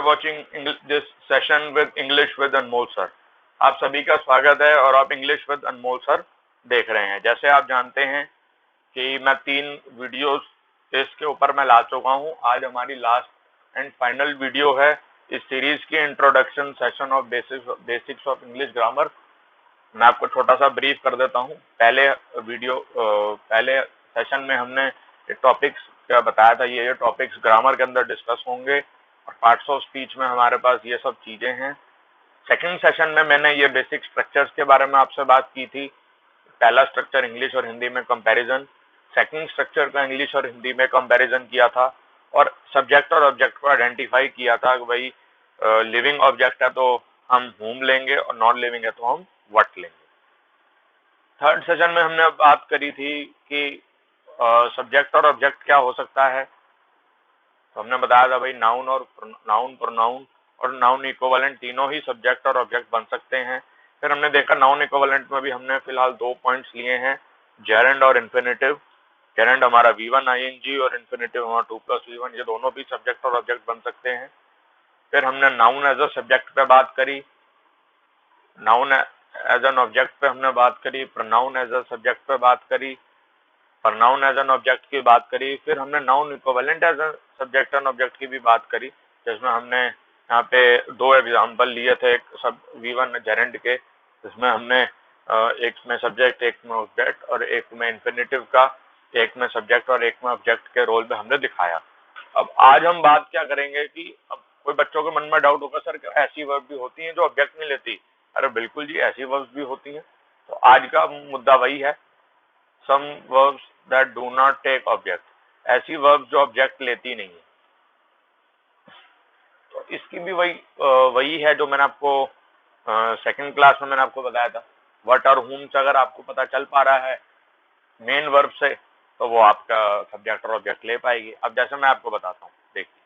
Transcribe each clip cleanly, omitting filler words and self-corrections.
watching this session with English with Anmol sir. आप सभी का स्वागत है और आप इंग्लिश विद अनमोल सर देख रहे हैं। जैसे आप जानते हैं कि मैं 3 वीडियोस इसके ऊपर मैं ला चुका हूं। आज हमारी लास्ट एंड फाइनल वीडियो है इस सीरीज की, introduction session of basics of English grammar. मैं आपको छोटा सा ब्रीफ कर देता हूं। पहले सेशन में हमने टॉपिक्स क्या बताया था, ये टॉपिक्स ग्रामर के अंदर डिस्कस होंगे और पार्ट्स ऑफ स्पीच में हमारे पास ये सब चीजें हैं। सेकंड सेशन में मैंने ये बेसिक स्ट्रक्चर्स के बारे में आपसे बात की थी। पहला स्ट्रक्चर इंग्लिश और हिंदी में कंपैरिजन, सेकंड स्ट्रक्चर का इंग्लिश और हिंदी में कंपैरिजन किया था और सब्जेक्ट और ऑब्जेक्ट को आइडेंटिफाई किया था कि भाई लिविंग ऑब्जेक्ट है तो हम whom लेंगे और नॉन लिविंग है तो हम what लेंगे। थर्ड सेशन में हमने बात करी थी कि सब्जेक्ट और ऑब्जेक्ट क्या हो सकता है। तो हमने बताया था भाई नाउन और नाउन, प्रोनाउन और नाउन इक्विवेलेंट तीनों ही सब्जेक्ट और ऑब्जेक्ट बन सकते हैं। फिर हमने देखा नाउन इक्विवेलेंट में भी हमने फिलहाल 2 पॉइंट्स लिए हैं, जेरेंड और इन्फिनेटिव। जेरेंड हमारा V1 ING और इन्फिनेटिव हमारा 2 + V1, ये दोनों भी सब्जेक्ट और ऑब्जेक्ट बन सकते हैं। फिर हमने नाउन एज अ सब्जेक्ट पे बात करी, नाउन एज एन ऑब्जेक्ट पे हमने बात करी, प्रोनाउन एज अ सब्जेक्ट पे बात करी, प्रोनाउन एज एन ऑब्जेक्ट की बात करी। फिर हमने noun equivalent as a subject and object की भी बात करी, जिसमें हमने यहाँ पे 2 एग्जांपल लिए थे, एक सब V1 जेरेंड के, जिसमें हमने एक में सब्जेक्ट एक में ऑब्जेक्ट और एक में इन्फिनेटिव का, एक में सब्जेक्ट और एक में ऑब्जेक्ट के रोल पे हमने दिखाया। अब आज हम बात क्या करेंगे कि अब कोई बच्चों के मन में डाउट होगा, सर ऐसी वर्ब भी होती हैं जो ऑब्जेक्ट नहीं लेती। अरे बिल्कुल जी, ऐसी वर्ब्स भी होती हैं। तो आज का मुद्दा वही है, some verbs that do not take object, ऐसी वर्ब्स जो ऑब्जेक्ट लेती नहीं है। तो इसकी भी वही है जो मैंने आपको सेकंड क्लास में मैंने आपको बताया था। व्हाट और whom से अगर आपको पता चल पा रहा है मेन वर्ब से, तो वो आपका सब्जेक्ट और ऑब्जेक्ट ले पाएगी। अब जैसे मैं आपको बताता हूँ, देखिए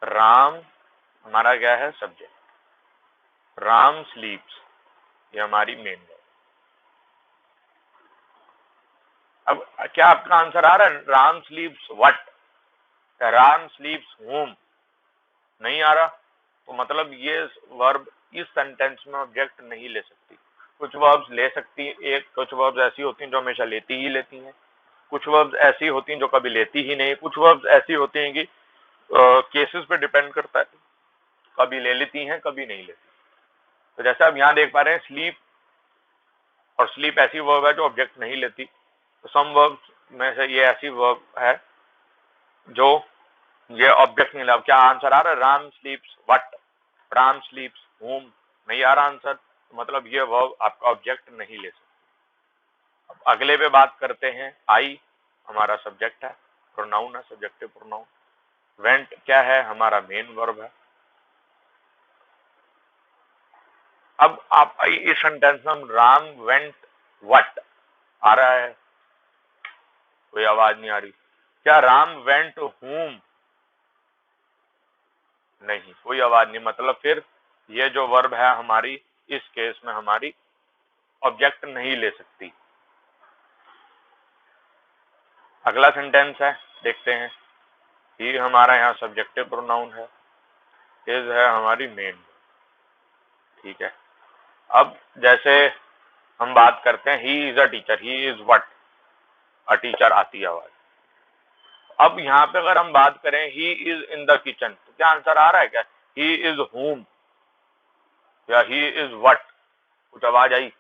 राम हमारा क्या है, सब्जेक्ट। राम स्लीप्स ये हमारी मेन वर्ब। अब क्या आपका आंसर आ रहा है, राम स्लीप्स व्हाट, राम स्लीप्स whom? नहीं आ रहा। तो मतलब ये वर्ब इस सेंटेंस में ऑब्जेक्ट नहीं ले सकती। कुछ वर्ब्स ले सकती है, कुछ वर्ब्स ऐसी होती हैं जो हमेशा लेती ही लेती हैं, कुछ वर्ब्स ऐसी होती हैं जो कभी लेती ही नहीं, कुछ वर्ब्स ऐसी होती हैं कि केसेस पे डिपेंड करता है, कभी ले लेती हैं कभी नहीं लेती। तो जैसे आप यहाँ देख पा रहे हैं स्लीप, और स्लीप ऐसी वर्ब है जो ऑब्जेक्ट नहीं लेती। तो सम वर्ब्स में से ये ऐसी वर्ब है जो ये ऑब्जेक्ट नहीं ले। क्या आंसर आ रहा है, राम स्लीप्स व्हाट, राम स्लीप्स whom? नहीं आ रहा आंसर। तो मतलब ये वर्ब आपका ऑब्जेक्ट नहीं ले सकती। अब अगले पे बात करते हैं। आई हमारा सब्जेक्ट है, प्रोनाउन है, सब्जेक्टिव प्रोनाउन। वेंट क्या है, हमारा मेन वर्ब है। अब आप इस सेंटेंस में हम राम वेंट व्हाट आ रहा है, कोई आवाज नहीं आ रही। क्या राम वेंट whom? नहीं, कोई आवाज नहीं। मतलब फिर ये जो वर्ब है हमारी इस केस में हमारी ऑब्जेक्ट नहीं ले सकती। अगला सेंटेंस है, देखते हैं। ही हमारा यहाँ सब्जेक्टिव प्रोनाउन है, इज है हमारी मेन। ठीक है। अब जैसे हम बात करते हैं, he is a teacher, he is what, a teacher आती है आवाज। अब यहाँ पे अगर हम बात करें he is in the kitchen, तो क्या आंसर आ रहा है, क्या ही इज whom या ही इज व्हाट? कुछ आवाज आई?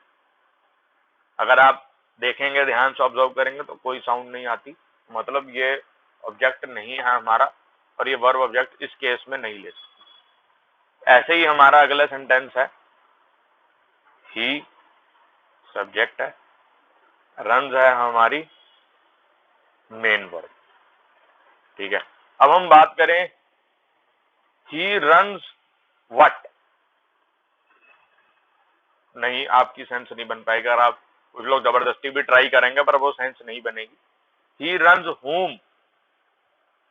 अगर आप देखेंगे, ध्यान से ऑब्जर्व करेंगे तो कोई साउंड नहीं आती। मतलब ये ऑब्जेक्ट नहीं है हमारा और ये वर्ब ऑब्जेक्ट इस केस में नहीं ले सकते। ऐसे ही हमारा अगला सेंटेंस है, ही सब्जेक्ट है, रन्स है हमारी मेन वर्ब। ठीक है। अब हम बात करें ही रन्स व्हाट, नहीं, आपकी सेंस नहीं बन पाएगा। अगर आप कुछ लोग जबरदस्ती भी ट्राई करेंगे पर वो सेंस नहीं बनेगी। ही रन्स whom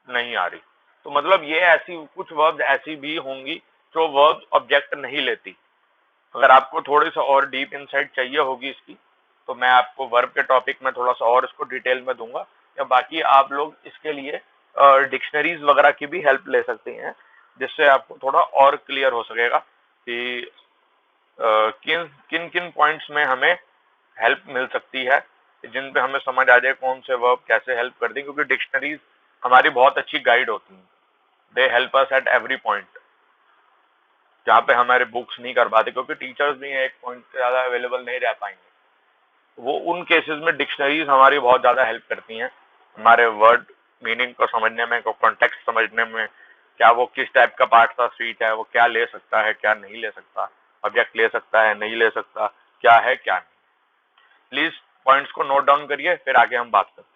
नहीं आ रही। तो मतलब ये ऐसी कुछ वर्ब्स ऐसी भी होंगी जो वर्ब्स ऑब्जेक्ट नहीं लेती। अगर आपको थोड़ी सा और डीप इनसाइट चाहिए होगी इसकी, तो मैं आपको वर्ब के टॉपिक में थोड़ा सा और इसको डिटेल में दूंगा, या बाकी आप लोग इसके लिए डिक्शनरीज वगैरह की भी हेल्प ले सकती हैं, जिससे आपको थोड़ा और क्लियर हो सकेगा कि किन किन किन पॉइंट्स में हमें हेल्प मिल सकती है, जिन पे हमें समझ आ जाए कौन से वर्ब कैसे हेल्प कर दें, क्योंकि डिक्शनरीज हमारी बहुत अच्छी गाइड होती हैं। They help us at every point, जहाँ पे हमारे बुक्स नहीं कर पाते, क्योंकि टीचर्स भी एक पॉइंट से ज़्यादा अवेलेबल नहीं रह पाएंगे। वो उन केसेस में डिक्शनरीज हमारी बहुत ज़्यादा हेल्प करती हैं, हमारे वर्ड मीनिंग को समझने में, कॉन्टेक्स्ट समझने में, क्या वो किस टाइप का पार्ट था स्पीच है, वो क्या ले सकता है क्या नहीं ले सकता, ऑब्जेक्ट ले सकता है नहीं ले सकता, क्या है क्या नहीं। प्लीज पॉइंट्स को नोट डाउन करिए, फिर आगे हम बात करते हैं।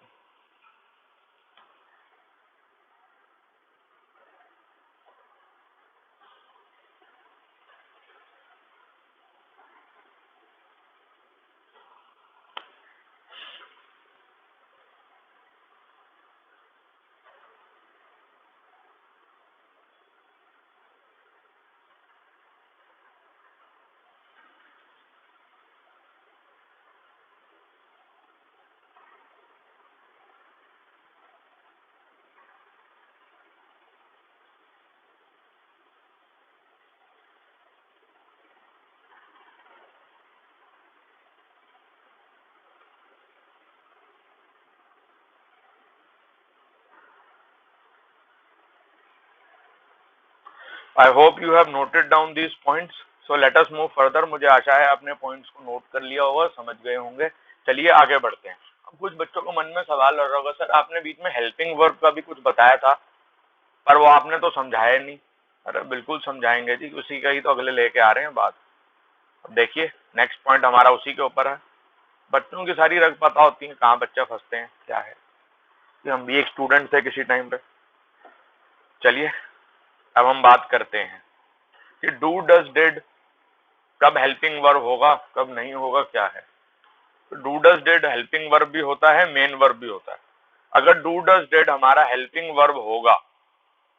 I hope you have noted down these points, so let us move further. मुझे आशा है आपने पॉइंट्स को नोट कर लिया होगा, समझ गए होंगे। चलिए आगे बढ़ते हैं। अब कुछ बच्चों को मन में सवाल आ रहा होगा, सर आपने बीच में हेल्पिंग वर्ब का भी कुछ बताया था, पर वो आपने तो समझाया नहीं। अरे बिल्कुल समझाएंगे जी, उसी का ही तो अगले लेके आ रहे हैं बात। अब देखिए नेक्स्ट पॉइंट हमारा उसी के ऊपर है। बच्चों की सारी रग पता होती है, कहाँ बच्चा फंसते हैं क्या है, कि हम भी एक स्टूडेंट थे किसी टाइम पे। चलिए अब हम बात करते हैं कि डू डज डिड कब हेल्पिंग वर्ब होगा कब नहीं होगा, क्या है। तो do does did helping verb भी होता है, मेन वर्ब भी होता है। अगर डू डज डिड हमारा हेल्पिंग वर्ब होगा,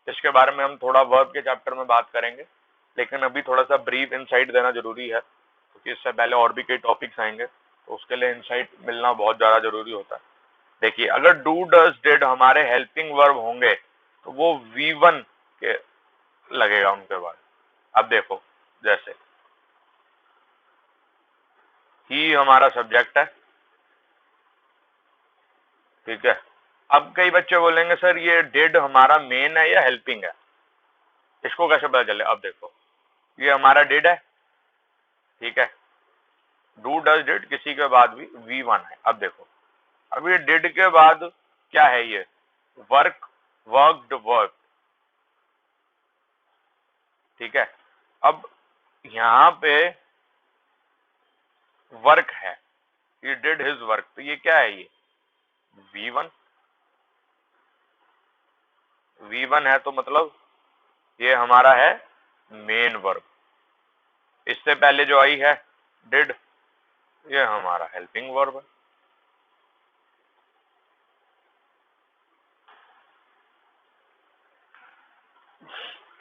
इसके बारे में हम थोड़ा वर्ब के चैप्टर में बात करेंगे, लेकिन अभी थोड़ा सा ब्रीफ इनसाइट देना जरूरी है, क्योंकि इससे पहले और भी कई टॉपिक्स आएंगे, तो उसके लिए इनसाइट मिलना बहुत ज्यादा जरूरी होता है। देखिए अगर डू डज डिड हमारे हेल्पिंग वर्ब होंगे तो वो V1 के लगेगा उनके बाद। अब देखो जैसे ही हमारा सब्जेक्ट है, ठीक है। अब कई बच्चे बोलेंगे सर ये डिड हमारा मेन है या हेल्पिंग है, इसको कैसे पता चले। अब देखो ये हमारा डिड है, ठीक है। डू डज डिड किसी के बाद भी V1 है। अब देखो अब ये डिड के बाद क्या है, ये वर्क, वर्कड, वर्क, ठीक है। अब यहाँ पे वर्क है, ये डिड हिज वर्क, तो ये क्या है, ये V1। V1 है तो मतलब ये हमारा है मेन वर्ब। इससे पहले जो आई है डिड, ये हमारा हेल्पिंग वर्ब है।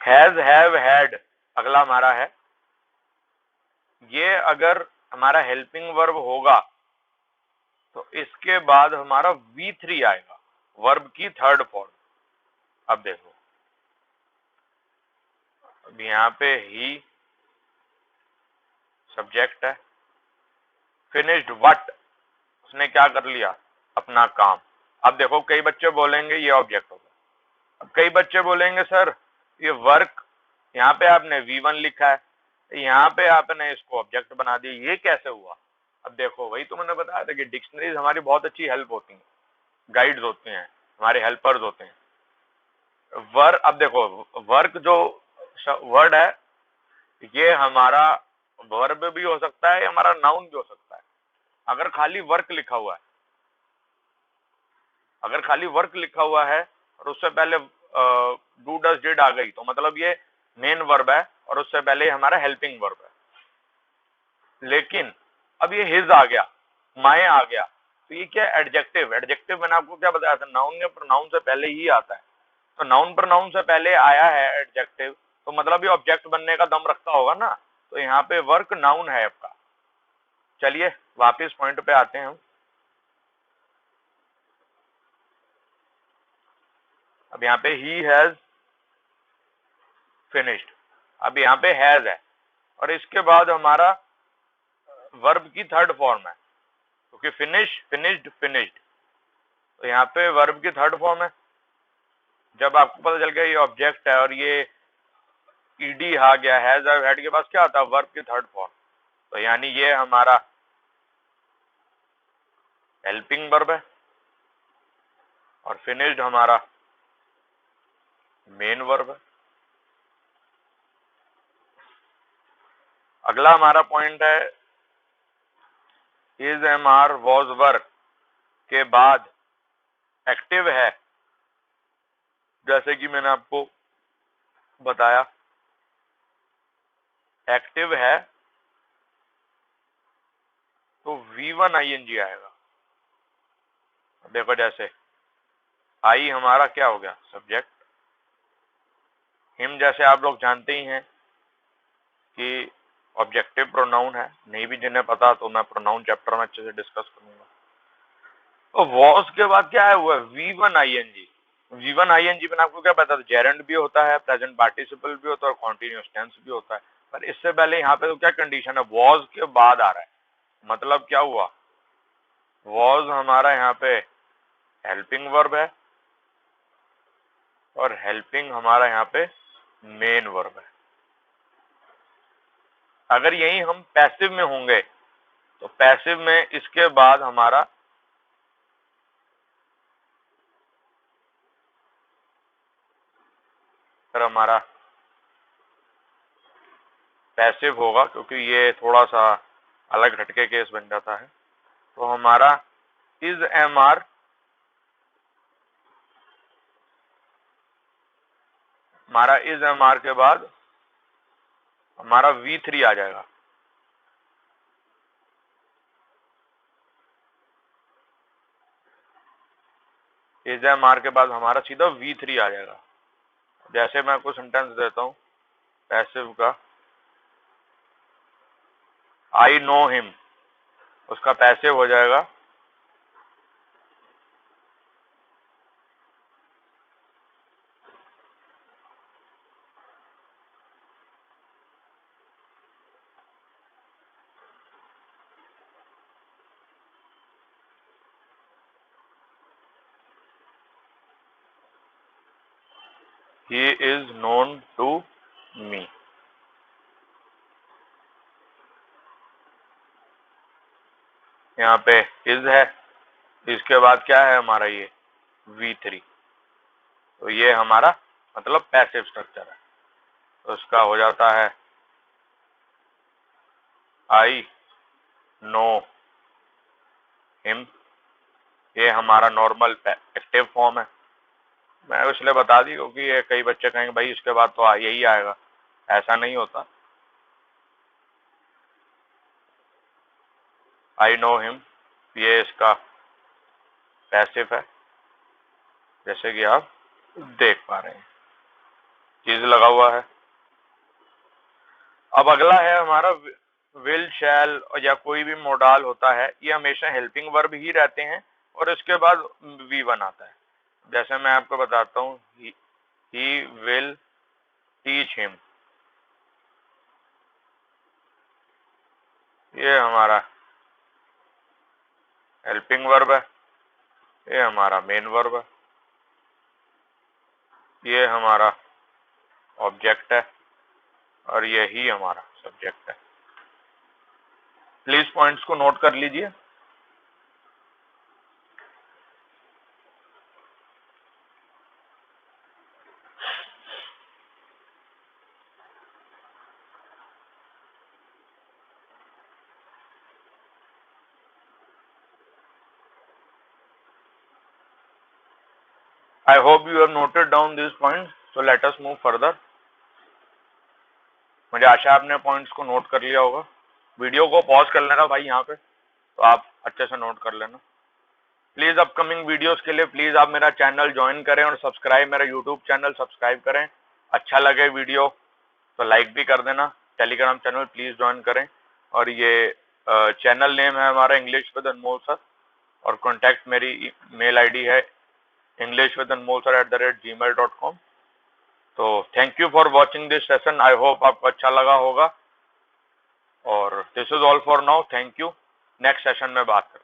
हैज, हैव, हैड अगला हमारा है। ये अगर हमारा हेल्पिंग वर्ब होगा तो इसके बाद हमारा V3 आएगा, वर्ब की थर्ड फॉर्म। अब देखो अब यहाँ पे ही सब्जेक्ट है, फिनिश्ड व्हाट, उसने क्या कर लिया, अपना काम। अब देखो कई बच्चे बोलेंगे ये ऑब्जेक्ट होगा, अब कई बच्चे बोलेंगे सर ये वर्क, यहाँ पे आपने V1 लिखा है, यहाँ पे आपने इसको ऑब्जेक्ट बना दिया, ये कैसे हुआ। अब देखो वही तो मैंने बताया था कि डिक्शनरीज हमारी बहुत अच्छी हेल्प होती हैं, गाइड्स होते हैं, हमारे हेल्पर्स होते हैं। अब देखो वर्क जो वर्ड है, ये हमारा वर्ब भी हो सकता है, हमारा नाउन भी हो सकता है। अगर खाली वर्क लिखा हुआ है, अगर खाली वर्क लिखा हुआ है और उससे पहले डू डज डिड आ गई, तो मतलब ये मेन वर्ब है और उससे पहले हमारा हेल्पिंग वर्ब है। लेकिन अब ये हिज आ गया, माय आ गया, तो ये क्या एडजेक्टिव। एडजेक्टिव मैंने आपको क्या बताया था, नाउन या प्रोनाउन से पहले ही आता है। तो नाउन प्रोनाउन से पहले आया है एडजेक्टिव, तो मतलब ये ऑब्जेक्ट बनने का दम रखता होगा ना। तो यहाँ पे वर्क नाउन है आपका। चलिए वापिस पॉइंट पे आते हैं हम। अब यहाँ पे ही हैज फिनिश्ड, अब यहाँ पे हैज है और इसके बाद हमारा वर्ब की थर्ड फॉर्म है, क्योंकि फिनिश, फिनिश्ड, फिनिश्ड, तो यहाँ पे वर्ब की थर्ड फॉर्म है। जब आपको पता चल गया ये ऑब्जेक्ट है और ये ईडी आ गया, हैज और हैड के पास क्या आता है, वर्ब की थर्ड फॉर्म, तो यानी ये हमारा हेल्पिंग वर्ब है और फिनिश्ड हमारा मेन वर्ब है। अगला हमारा पॉइंट है इज, एम, आर, वॉज, वर के बाद एक्टिव है, जैसे कि मैंने आपको बताया एक्टिव है तो V1 ING आएगा। देखो जैसे आई हमारा क्या हो गया, सब्जेक्ट, हिम जैसे आप लोग जानते ही हैं कि ऑब्जेक्टिव प्रोनाउन है, नहीं भी जिन्हें पता तो मैं प्रोनाउन चैप्टर में अच्छे से डिस्कस करूंगा। तो वॉज के बाद क्या है, हुआ V1 ING। V1 ING में आपको क्या पता था, जेरेंड भी होता है, प्रेजेंट पार्टिसिपल भी होता है और कॉन्टिन्यूअस टेंस भी होता है, पर इससे पहले यहाँ पे तो क्या कंडीशन है, वॉज के बाद आ रहा है, मतलब क्या हुआ, वॉज हमारा यहाँ पे हेल्पिंग वर्ब है और हेल्पिंग हमारा यहाँ पे मेन वर्ब है। अगर यही हम पैसिव में होंगे तो पैसिव में इसके बाद हमारा पैसिव होगा, क्योंकि ये थोड़ा सा अलग हटके केस बन जाता है। तो हमारा इज, एम, आर, हमारा इज, एम, आर के बाद हमारा V3 आ जाएगा। इज, एम, आर के बाद हमारा सीधा V3 आ जाएगा। जैसे मैं आपको सेंटेंस देता हूं पैसिव का, आई नो हिम, उसका पैसिव हो जाएगा he is known to me. यहाँ पे इज है, इसके बाद क्या है हमारा ये V3, तो ये हमारा मतलब पैसिव स्ट्रक्चर है। तो इसका हो जाता है आई नो हिम, ये हमारा नॉर्मल एक्टिव फॉर्म है। मैं इसलिए बता दी क्योंकि ये कई बच्चे कहेंगे भाई इसके बाद तो यही आएगा, ऐसा नहीं होता। आई नो हिम ये इसका पैसिव है, जैसे कि आप देख पा रहे हैं, चीज लगा हुआ है। अब अगला है हमारा विल, शैल या कोई भी मोडाल होता है, ये हमेशा हेल्पिंग वर्ब ही रहते हैं और इसके बाद V1 आता है। जैसे मैं आपको बताता हूँ, ही विल टीच हिम, ये हमारा हेल्पिंग वर्ब है, ये हमारा मेन वर्ब है, ये हमारा ऑब्जेक्ट है और यही हमारा सब्जेक्ट है। प्लीज पॉइंट्स को नोट कर लीजिए। I hope you have noted down these points. So let us move further. मुझे आशा आपने पॉइंट्स को नोट कर लिया होगा। वीडियो को पॉज कर लेना भाई यहाँ पे, तो आप अच्छे से नोट कर लेना। प्लीज अपकमिंग वीडियोस के लिए प्लीज आप मेरा चैनल ज्वाइन करें और सब्सक्राइब, मेरा यूट्यूब चैनल सब्सक्राइब करें। अच्छा लगे वीडियो तो लाइक भी कर देना। टेलीग्राम चैनल प्लीज ज्वाइन करें। और ये चैनल नेम है हमारा इंग्लिश विद अनमोल सर और कॉन्टैक्ट मेरी मेल आईडी है englishwithanmol@gmail.com। तो thank you for watching this session. I hope आपको अच्छा लगा होगा और this is all for now. Thank you. Next session में बात करें।